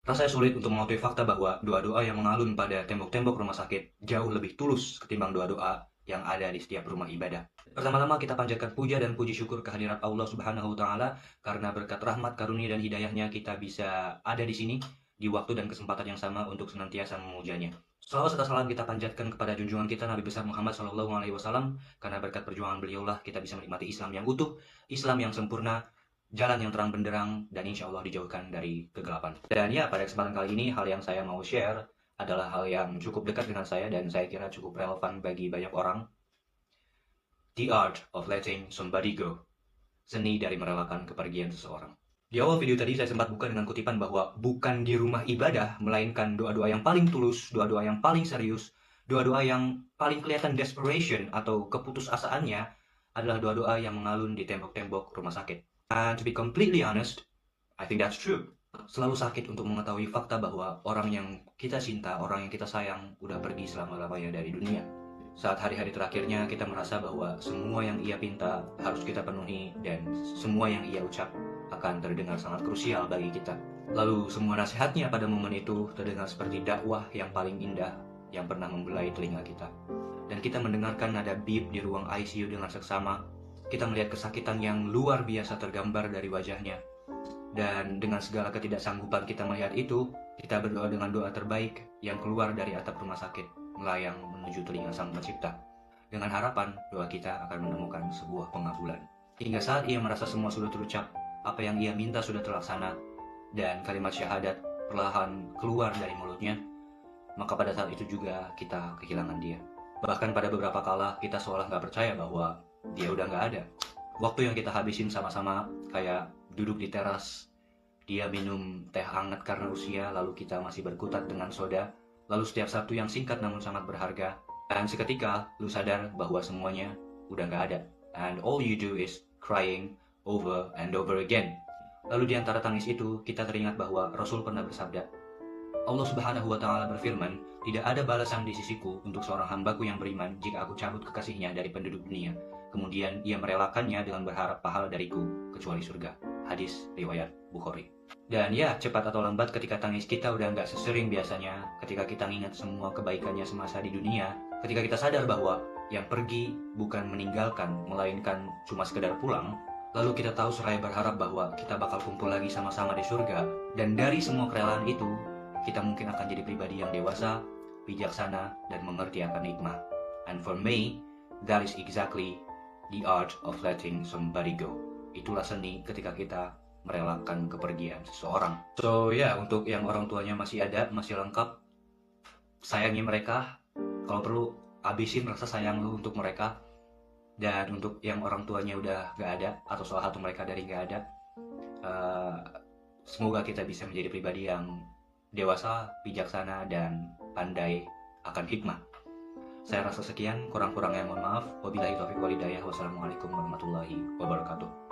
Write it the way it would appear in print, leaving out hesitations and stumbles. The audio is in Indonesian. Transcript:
Rasanya sulit untuk mengakui fakta bahwa doa-doa yang mengalun pada tembok-tembok rumah sakit jauh lebih tulus ketimbang doa-doa yang ada di setiap rumah ibadah. Pertama-tama kita panjatkan puja dan puji syukur kehadirat Allah Subhanahu wa taala karena berkat rahmat, karunia dan hidayahnya kita bisa ada di sini di waktu dan kesempatan yang sama untuk senantiasa memujanya. Salawat serta salam kita panjatkan kepada junjungan kita Nabi besar Muhammad SAW karena berkat perjuangan beliaulah kita bisa menikmati Islam yang utuh, Islam yang sempurna, jalan yang terang benderang, dan insya Allah dijauhkan dari kegelapan. Dan ya, pada kesempatan kali ini, hal yang saya mau share adalah hal yang cukup dekat dengan saya dan saya kira cukup relevan bagi banyak orang. The Art of Letting Somebody Go. Seni dari merelakan kepergian seseorang. Di awal video tadi saya sempat buka dengan kutipan bahwa bukan di rumah ibadah, melainkan doa-doa yang paling tulus, doa-doa yang paling serius, doa-doa yang paling kelihatan desperation atau keputusasaannya adalah doa-doa yang mengalun di tembok-tembok rumah sakit. And to be completely honest, I think that's true. Selalu sakit untuk mengetahui fakta bahwa orang yang kita cinta, orang yang kita sayang, udah pergi selama-lamanya dari dunia. Saat hari-hari terakhirnya kita merasa bahwa semua yang ia pinta harus kita penuhi dan semua yang ia ucap akan terdengar sangat krusial bagi kita. Lalu semua nasihatnya pada momen itu terdengar seperti dakwah yang paling indah yang pernah membelai telinga kita. Dan kita mendengarkan nada beep di ruang ICU dengan seksama. Kita melihat kesakitan yang luar biasa tergambar dari wajahnya. Dan dengan segala ketidaksanggupan kita melihat itu, kita berdoa dengan doa terbaik yang keluar dari atap rumah sakit melayang menuju telinga Sang Pencipta. Dengan harapan doa kita akan menemukan sebuah pengabulan. Hingga saat ia merasa semua sudah terucap, apa yang ia minta sudah terlaksana, dan kalimat syahadat perlahan keluar dari mulutnya, maka pada saat itu juga kita kehilangan dia. Bahkan pada beberapa kala kita seolah nggak percaya bahwa dia udah nggak ada. Waktu yang kita habisin sama-sama kayak duduk di teras, dia minum teh hangat karena usia, lalu kita masih berkutat dengan soda. Lalu setiap Sabtu yang singkat namun sangat berharga. Dan seketika lu sadar bahwa semuanya udah nggak ada. And all you do is crying over and over again. Lalu di antara tangis itu kita teringat bahwa Rasul pernah bersabda, Allah Subhanahu wa taala berfirman, tidak ada balasan di sisiku untuk seorang hambaku yang beriman jika aku cabut kekasihnya dari penduduk dunia. Kemudian ia merelakannya dengan berharap pahala dariku kecuali surga. Hadis riwayat Bukhari. Dan ya, cepat atau lambat ketika tangis kita udah nggak sesering biasanya, ketika kita ingat semua kebaikannya semasa di dunia, ketika kita sadar bahwa yang pergi bukan meninggalkan, melainkan cuma sekedar pulang, lalu kita tahu seraya berharap bahwa kita bakal kumpul lagi sama-sama di surga, dan dari semua kerelaan itu, kita mungkin akan jadi pribadi yang dewasa, bijaksana, dan mengerti akan hikmah. And for me, that is exactly the art of letting somebody go. Itulah seni ketika kita merelakan kepergian seseorang. So ya, untuk yang orang tuanya masih ada, masih lengkap, sayangi mereka. Kalau perlu, habisin rasa sayang lu untuk mereka. Dan untuk yang orang tuanya udah gak ada, atau salah satu mereka dari gak ada, semoga kita bisa menjadi pribadi yang dewasa, bijaksana, dan pandai akan hikmah. Saya rasa sekian, kurang-kurangnya mohon maaf. Wabillahi taufiq wal hidayah. Wassalamualaikum warahmatullahi wabarakatuh.